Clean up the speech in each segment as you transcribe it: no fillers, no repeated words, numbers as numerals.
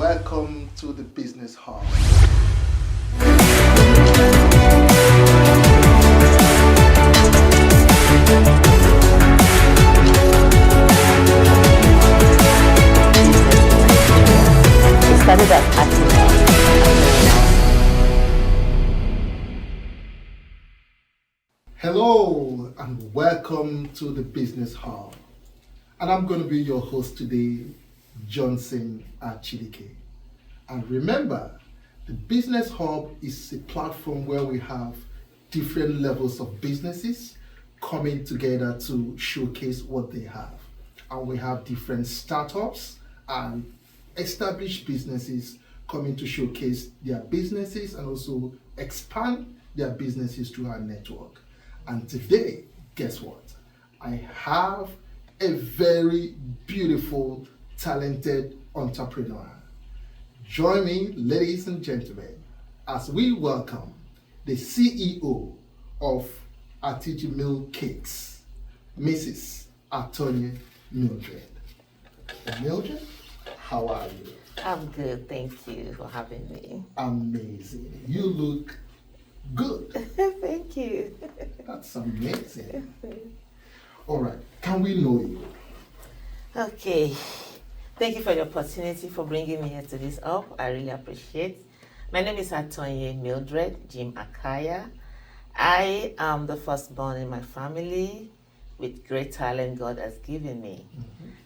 welcome to the Business Hub. It started at Aty-Jymil. Hello and welcome to the Business Hub. And I'm going to be your host today, Johnson Achilike. And remember, the Business Hub is a platform where we have different levels of businesses coming together to showcase what they have. And we have different startups and established businesses coming to showcase their businesses and also expand their businesses through our network. And today, guess what? I have a very beautiful, talented entrepreneur. Join me, ladies and gentlemen, as we welcome the CEO of Aty-Jymil Cakes, Mrs. Aty-Mildred. Mildred, how are you? I'm good, thank you for having me. Amazing. You look good. Thank you. That's amazing. All right, can we know you? Okay, thank you for the opportunity for bringing me here to this up. I really appreciate. My name is Mildred Jim Akara. I am the firstborn in my family with great talent God has given me.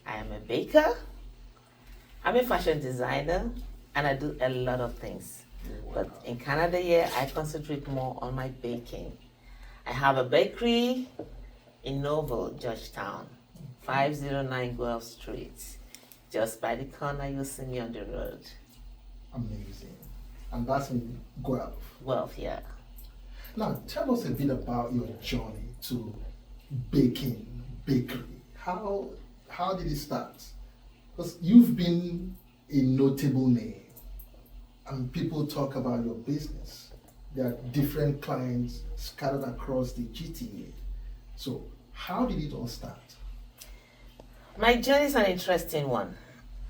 I am a baker, I'm a fashion designer, and I do a lot of things. Wow. But in Canada here, I concentrate more on my baking. I have a bakery in Noble, Georgetown, 509 Guelph Street. Just by the corner, you'll see me on the road. Amazing. And that's in Guelph. Guelph, yeah. Now, tell us a bit about your journey to bakery. How did it start? Because you've been a notable name, and people talk about your business. There are different clients scattered across the GTA. So, how did it all start? My journey is an interesting one.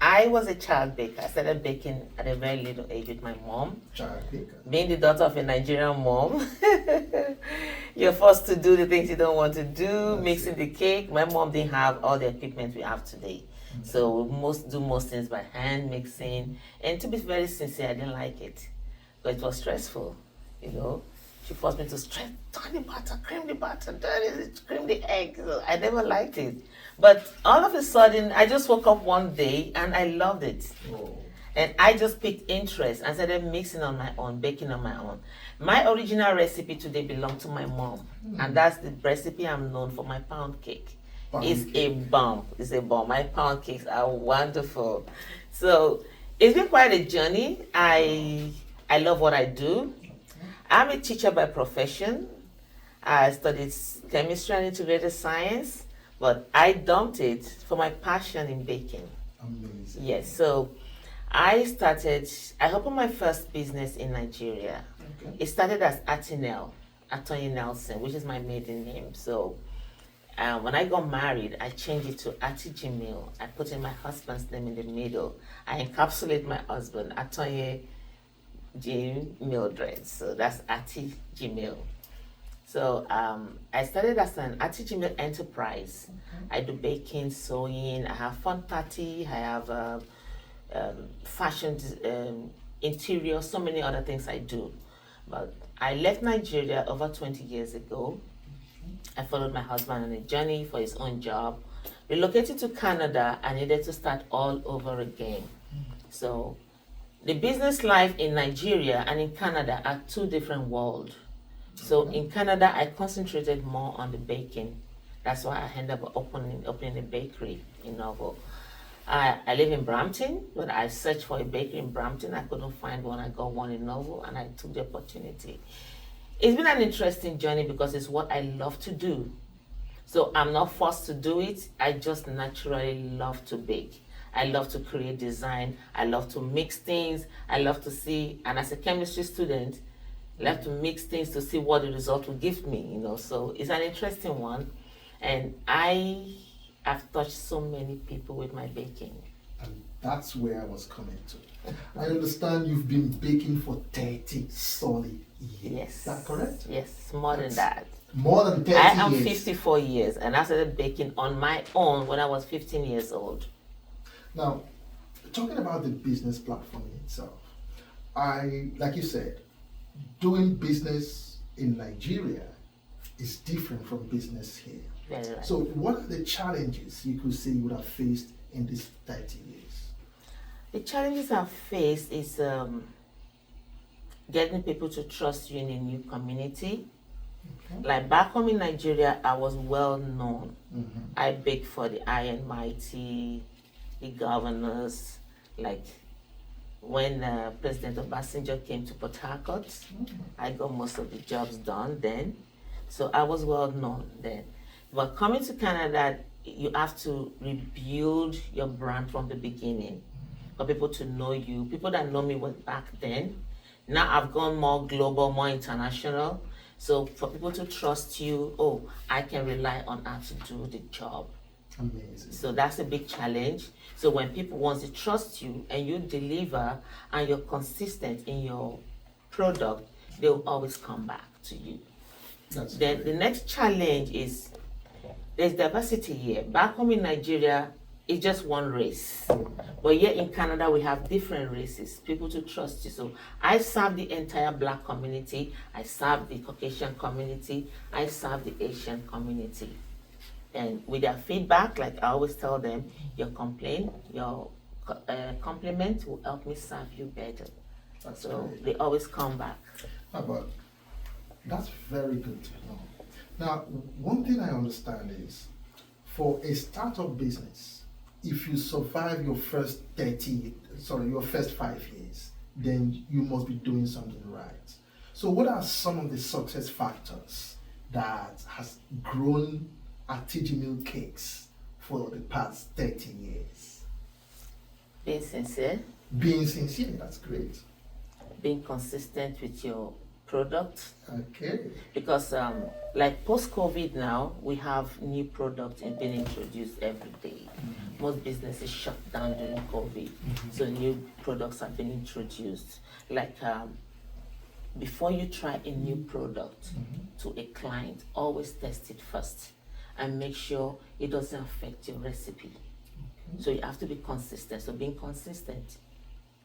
I was a child baker. I started baking at a very little age with my mom. Child baker. Being the daughter of a Nigerian mom, you're forced to do the things you don't want to do, mixing the cake. My mom didn't have all the equipment we have today. So we do most things by hand mixing. And to be very sincere, I didn't like it. But it was stressful, you know. She forced me to turn the butter, cream the butter, cream the egg. So I never liked it. But all of a sudden, I just woke up one day and I loved it. Oh. And I just picked interest and started mixing on my own, baking on my own. My original recipe today belonged to my mom. And that's the recipe I'm known for, my pound cake. It's a bomb. It's a bomb. My pound cakes are wonderful. So it's been quite a journey. I love what I do. I'm a teacher by profession. I studied chemistry and integrated science, but I dumped it for my passion in baking. Amazing. Yes, so I opened my first business in Nigeria. Okay. It started as Atty Nelson, which is my maiden name. So when I got married, I changed it to Aty-Jymil. I put in my husband's name in the middle. I encapsulate my husband, Aty-Jymil. Mildred, so that's Aty-Jymil. So I started as an Aty-Jymil enterprise. I do baking, sewing, I have fun party, I have fashion, interior, so many other things I do. But I left Nigeria over 20 years ago. I followed my husband on a journey for his own job. Relocated to Canada, I needed to start all over again. So the business life in Nigeria and in Canada are two different worlds. So in Canada, I concentrated more on the baking. That's why I ended up opening a bakery in Noble. I live in Brampton, but I searched for a bakery in Brampton. I couldn't find one. I got one in Noble, and I took the opportunity. It's been an interesting journey because it's what I love to do. So I'm not forced to do it. I just naturally love to bake. I love to create design. I love to mix things. I love to see, and as a chemistry student, I love to mix things to see what the result will give me, you know. So it's an interesting one. And I have touched so many people with my baking. And That's where I was coming to. I understand you've been baking for 30 solid years. Yes. Is that correct? Yes, more than that. More than 30 I am years. 54 years, and I started baking on my own when I was 15 years old. Now, talking about the business platform itself, like you said, doing business in Nigeria is different from business here. Very right. So what are the challenges you could say you would have faced in these 30 years? The challenges I've faced is getting people to trust you in a new community. Okay. Like back home in Nigeria, I was well known. Mm-hmm. I baked for the high and mighty, the governors, like when President Obasanjo came to Port Harcourt, I got most of the jobs done then. So I was well known then. But coming to Canada, you have to rebuild your brand from the beginning for people to know you. People that know me was back then. Now I've gone more global, more international. So for people to trust you, oh, I can rely on her to do the job. Amazing. So that's a big challenge. So when people want to trust you and you deliver and you're consistent in your product, they'll always come back to you. That's Then great. the next challenge is there's diversity here. Back home in Nigeria, it's just one race. But here in Canada, we have different races, people to trust you. So I serve the entire Black community, I serve the Caucasian community, I serve the Asian community. And with their feedback, like I always tell them, your complaint, your compliment will help me serve you better. That's So great. they always come back. But that's very good to know. Now, one thing I understand is, for a startup business, if you survive your first 5 years, then you must be doing something right. So what are some of the success factors that has grown Aty-Jymil Cakes for the past 30 years? Being sincere, Being sincere, that's great. being consistent with your product. Okay. Because like post-COVID now, we have new products being introduced every day. Most businesses shut down during COVID, so new products have been introduced. Like before you try a new product to a client, always test it first and make sure it doesn't affect your recipe. So you have to be consistent. So being consistent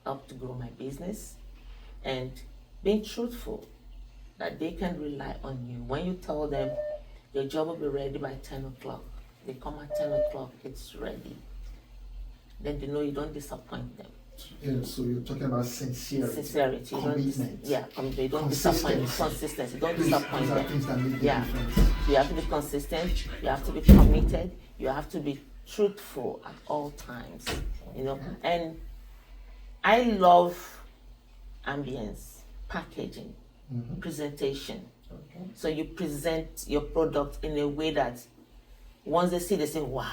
helped to grow my business, and being truthful, that they can rely on you. When you tell them your job will be ready by 10 o'clock, they come at 10 o'clock, it's ready. Then they know you don't disappoint them. Yeah, so you're talking about sincerity. Sincerity, you don't commitment. you don't disappoint. Consistency. Consistency, you don't These disappoint are them. things that make the Yeah. difference. You have to be consistent, you have to be committed, you have to be truthful at all times, you know. And I love ambience, packaging, presentation. Okay. So you present your product in a way that once they see, they say, wow,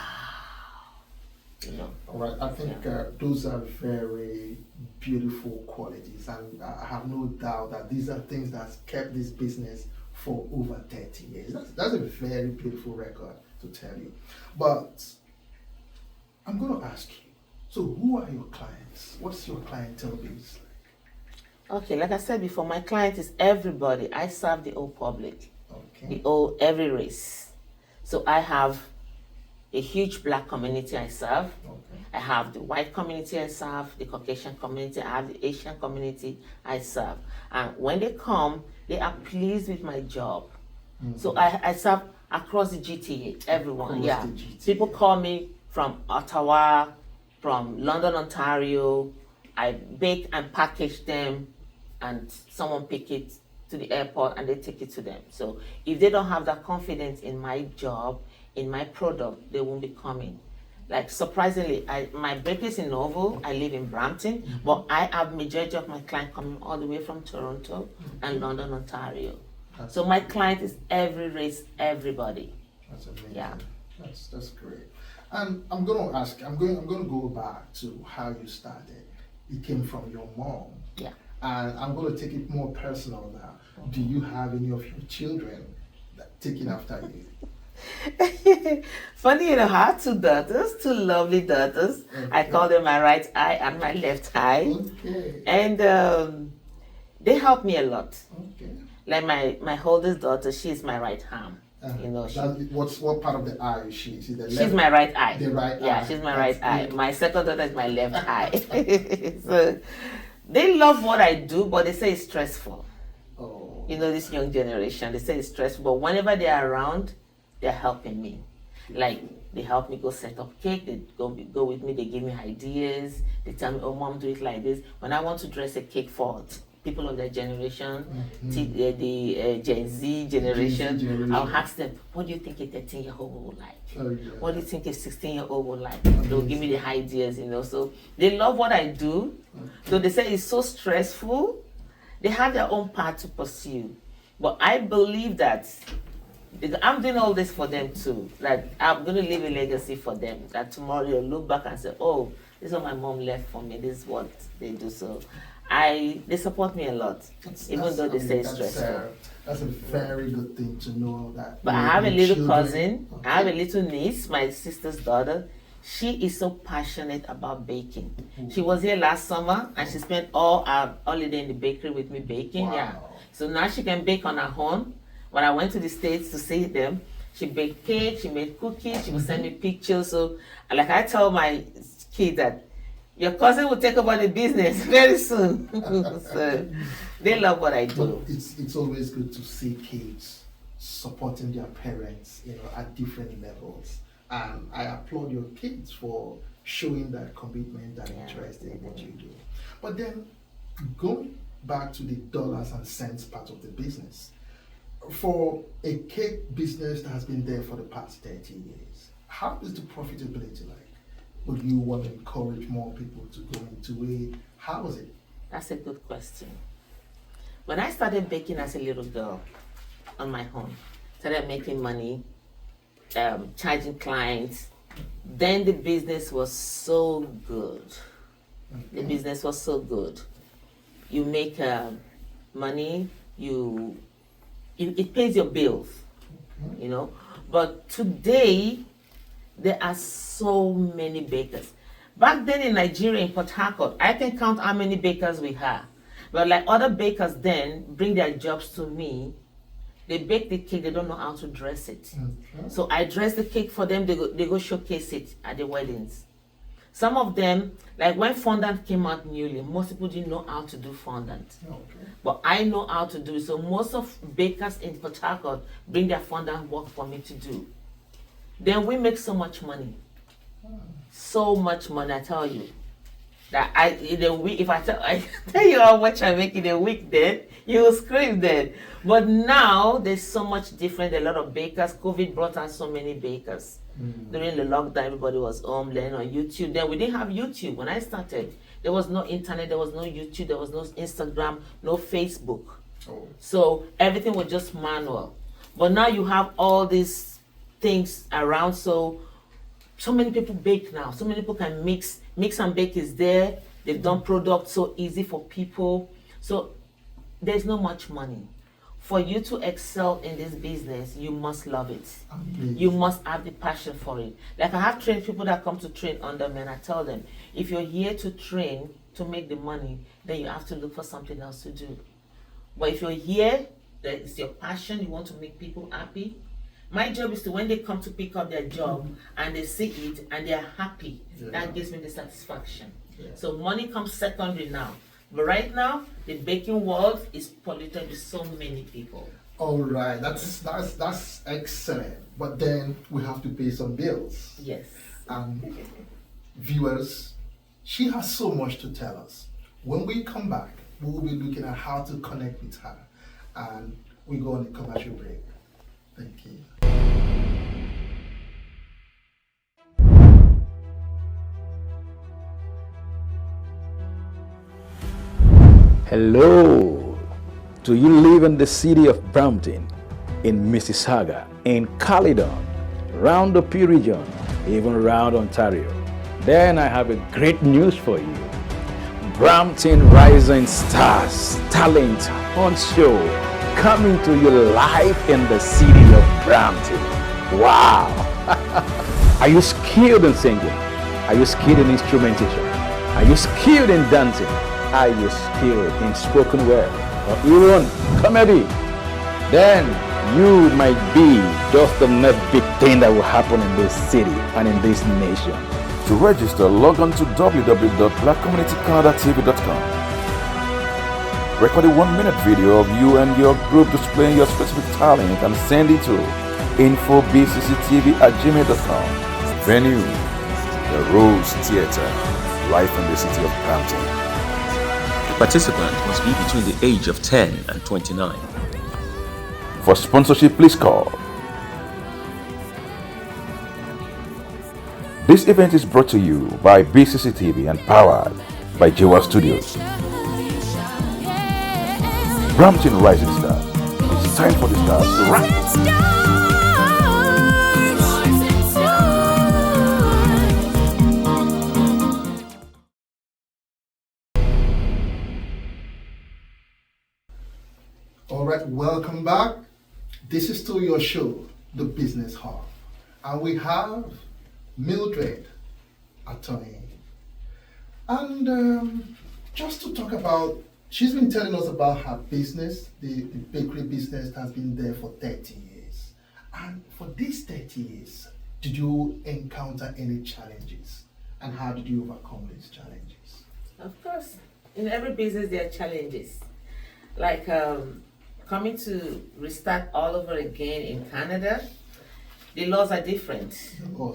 you know. All right, I think those are very beautiful qualities, and I have no doubt that these are things that kept this business for over 30 years. That's a very beautiful record to tell you. But I'm going to ask you, so who are your clients? What's your clientele base like? Okay, like I said before, my client is everybody. I serve the whole public, Okay. every race. So I have a huge Black community I serve. Okay. I have the white community I serve, the Caucasian community, I have the Asian community I serve. And when they come, they are pleased with my job. So I serve across the GTA, everyone, Across the GTA. People call me from Ottawa, from London, Ontario. I bake and package them, and someone pick it to the airport and they take it to them. So if they don't have that confidence in my job, in my product, they won't be coming. Like surprisingly, my bakery is in Novel, I live in Brampton, but I have majority of my clients coming all the way from Toronto and London, Ontario. So my client is every race, everybody. That's amazing. Yeah. That's great. And I'm going to ask, I'm going to go back to how you started. It came from your mom. Yeah. And I'm going to take it more personal now. Do you have any of your children that taking after you? Funny enough, I have two daughters, two lovely daughters. Okay. I call them my right eye and my left eye. Okay. And they help me a lot. Okay. Like my oldest daughter, she's my right arm. You know, what part of the eye is she? Is it the left? She's my right eye. The right eye. Yeah, she's my right eye. Good. My second daughter is my left eye. So they love what I do, but they say it's stressful. Oh. You know, this young generation, they say it's stressful, but whenever they're around, they're helping me. Like, they help me go set up cake, they go with me, they give me ideas, they tell me, oh, mom, do it like this. When I want to dress a cake for people of their generation, the Gen Z generation, I'll ask them, what do you think a 13-year-old would like? Oh, yeah. What do you think a 16-year-old would like? They'll give me the ideas, you know. So they love what I do. So they say it's so stressful. They have their own path to pursue. But I believe that I'm doing all this for them too. That I'm going to leave a legacy for them. That tomorrow they'll look back and say, oh, this is what my mom left for me. This is what they do. So they support me a lot, even though they say it's stressful. That's a very good thing to know that. But I have a little cousin, I have a little niece, my sister's daughter. She is so passionate about baking. She was here last summer and she spent all our holiday in the bakery with me baking. Wow. Yeah. So now she can bake on her own. When I went to the States to see them, she baked cake, she made cookies, she would send me pictures. So like I tell my kid that your cousin will take over the business very soon. So they love what I do. But it's always good to see kids supporting their parents, you know, at different levels. And I applaud your kids for showing that commitment and interest in what you do. But then going back to the dollars and cents part of the business, for a cake business that has been there for the past 30 years, how is the profitability like? Would you want to encourage more people to go into it? How is it? That's a good question. When I started baking as a little girl on my own, started making money, charging clients, then the business was so good. The business was so good. You make money, it pays your bills, you know. But today, there are so many bakers. Back then in Nigeria, in Port Harcourt, I can count how many bakers we have. But like other bakers then bring their jobs to me. They bake the cake, they don't know how to dress it. So I dress the cake for them, they go showcase it at the weddings. Some of them, like when fondant came out newly, most people didn't know how to do fondant. But I know how to do it. So most of bakers in Port Harcourt bring their fondant work for me to do. Then we make so much money. So much money, I tell you. That in a week, if I tell you how much I make in a week, then you will scream then. But now there's so much different. A lot of bakers. COVID brought us so many bakers. During the lockdown, everybody was home learning on YouTube. Then we didn't have YouTube when I started. There was no internet, there was no YouTube, there was no Instagram, no Facebook. So everything was just manual. But now you have all these things around. So many people bake now. So many people can mix and bake is there. They've done products so easy for people. So there's not much money. For you to excel in this business, you must love it. You must have the passion for it. Like I have trained people that come to train under me, and I tell them, if you're here to train to make the money, then you have to look for something else to do. But if you're here, that it's your passion, you want to make people happy. My job is to, when they come to pick up their job and they see it and they're happy, that gives me the satisfaction. So money comes secondary now. But right now, the baking world is polluted with so many people. All right, that's excellent. But then we have to pay some bills. Yes. Viewers, she has so much to tell us. When we come back, we will be looking at how to connect with her. And we go on a commercial break. Thank you. Hello. Do you live in the city of Brampton, in Mississauga, in Caledon, round the P region, even around Ontario? Then I have a great news for you. Brampton Rising Stars Talent Hunt Show coming to you live in the city of Brampton. Wow! Are you skilled in singing? Are you skilled in instrumentation? Are you skilled in dancing? Are you skilled in spoken word or even comedy? Then you might be just the next big thing that will happen in this city and in this nation. To register, log on to www.blackcommunitycanada.tv.com. Record a 1-minute video of you and your group displaying your specific talent and send it to infobcctv@gmail.com. Venue, the Rose Theatre, live in the city of Brampton. The participant must be between the age of 10 and 29. For sponsorship, please call. This event is brought to you by BCCTV and powered by Jewa Studios. Brampton Rising Stars. It's time for the stars to rise. All right, welcome back. This is still your show, The Business Hub. And we have Mildred, attorney. And just to talk about, she's been telling us about her business, the bakery business that has been there for 30 years. And for these 30 years, did you encounter any challenges? And how did you overcome these challenges? Of course, in every business there are challenges. Like coming to restart all over again in Canada, the laws are different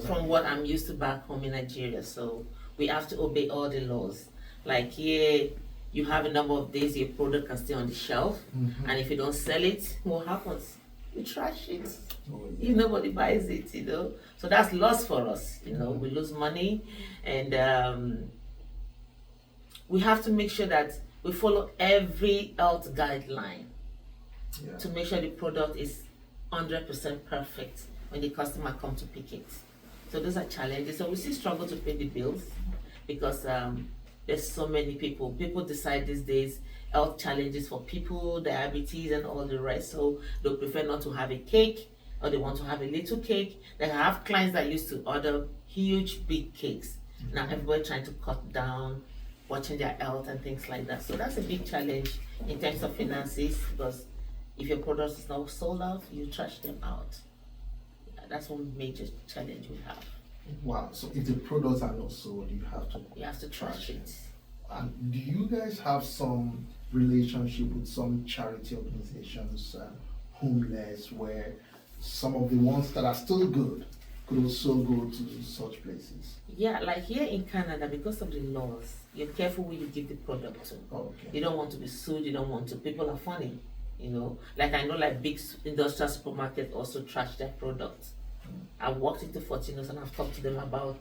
from what I'm used to back home in Nigeria. So we have to obey all the laws. Like here, you have a number of days your product can stay on the shelf, and if you don't sell it, what happens? You trash it. If nobody buys it, you know. So that's loss for us, you know. We lose money, and we have to make sure that we follow every health guideline to make sure the product is 100% perfect when the customer comes to pick it. So those are challenges. So we still struggle to pay the bills because there's so many people. People decide these days health challenges for people, diabetes and all the rest. So they prefer not to have a cake, or they want to have a little cake. They have clients that used to order huge, big cakes. Now everybody trying to cut down, watching their health and things like that. So that's a big challenge in terms of finances, because if your product is not sold out, you trash them out. That's one major challenge we have. Wow, so if the products are not sold, you have to trash it. And do you guys have some relationship with some charity organizations, homeless, where some of the ones that are still good could also go to such places? Yeah, like here in Canada, because of the laws, you're careful who you give the product to. Okay. You don't want to be sued, you don't want to. People are funny, you know. Like I know like big industrial supermarkets also trash their products. I walked into Fortinos and I've talked to them about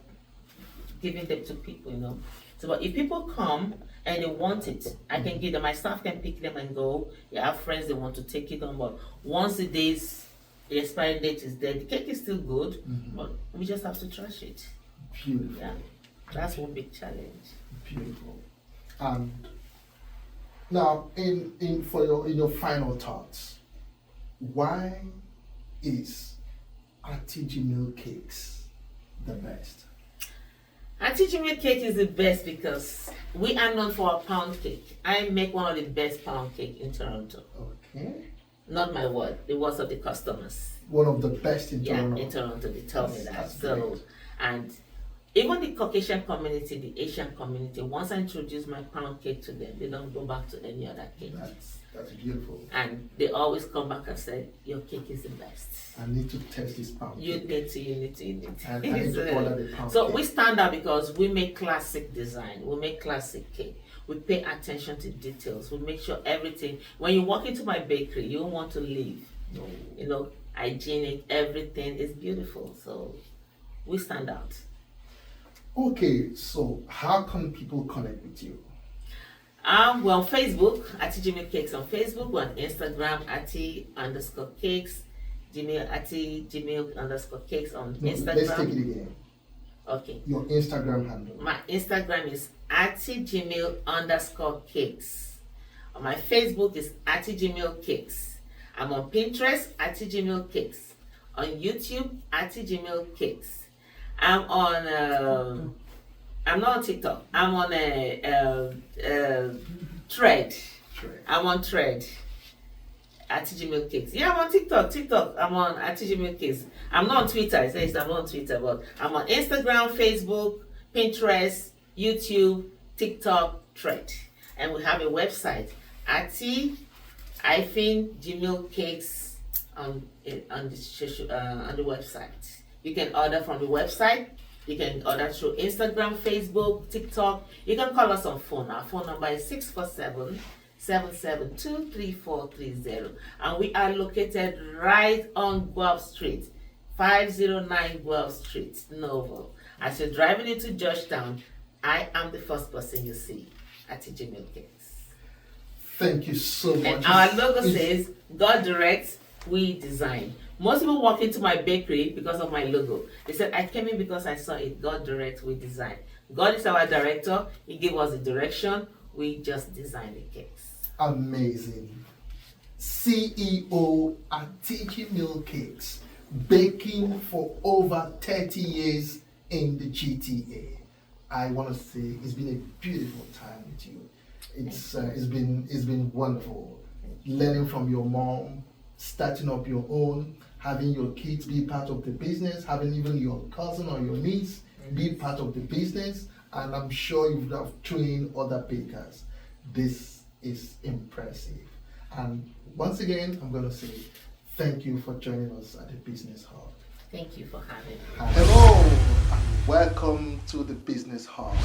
giving them to people, you know. So but if people come and they want it, I can give them, my staff can pick them and go. You have friends they want to take it on, but once the expiry date is there, the cake is still good, but we just have to trash it. Beautiful. Yeah, that's one big challenge. Beautiful. And now, in your final thoughts, why is Aty-Jymil cakes the best? Aty-Jymil cake is the best because we are known for our pound cake. I make one of the best pound cake in Toronto. Okay. Not my word, the words of the customers. One of the best in Toronto. Yeah, in Toronto, they tell me that. That's So, great. and even the Caucasian community, the Asian community, once I introduce my pound cake to them, they don't go back to any other cake. That's beautiful. And they always come back and say, your cake is the best. I need to test this pound You cake. need to. I need to order the pound So cake. we stand out because we make classic design, we make classic cake. We pay attention to details. We make sure everything, when you walk into my bakery, you don't want to leave. No. You know, hygienic, everything is beautiful. So we stand out. Okay, so how can people connect with you? We're on Facebook, Aty-Jymil Cakes on Facebook. We're on Instagram, Aty_Cakes. Aty-Jymil_Cakes on Instagram. Let's take it again. Okay. Your Instagram handle. My Instagram is Aty-Jymil_Cakes. My Facebook is Aty-Jymil Cakes. I'm on Pinterest, Aty-Jymil Cakes. On YouTube, Aty-Jymil Cakes. I'm on. I'm not on TikTok. I'm on a Thread. I'm on Thread. Aty-Jymil Cakes. Yeah, I'm on TikTok. I'm on Aty-Jymil Cakes. I'm not on Twitter. It says I'm not on Twitter, but I'm on Instagram, Facebook, Pinterest, YouTube, TikTok, Thread. And we have a website, Aty-Jymil Cakes on the website. You can order from the website. You can order through Instagram, Facebook, TikTok. You can call us on phone. Our phone number is 647-772-3430. And we are located right on Guelph Street, 509 Guelph Street, Novo. As you're driving into Georgetown, I am the first person you see, Aty-Jymil Cakes. Thank you so much. And our logo says, God directs, we design. Most people walk into my bakery because of my logo. They said, I came in because I saw it. God directs, we design. God is our director. He gave us the direction. We just design the cakes. Amazing. CEO Aty-Jymil Cakes, baking for over 30 years in the GTA. I want to say it's been a beautiful time with you. It's been wonderful. Learning from your mom, starting up your own, having your kids be part of the business, having even your cousin or your niece be part of the business, and I'm sure you would have trained other bakers. This is impressive. And once again, I'm going to say thank you for joining us at the Business Hub. Thank you for having me. Hello, and welcome to the Business Hub.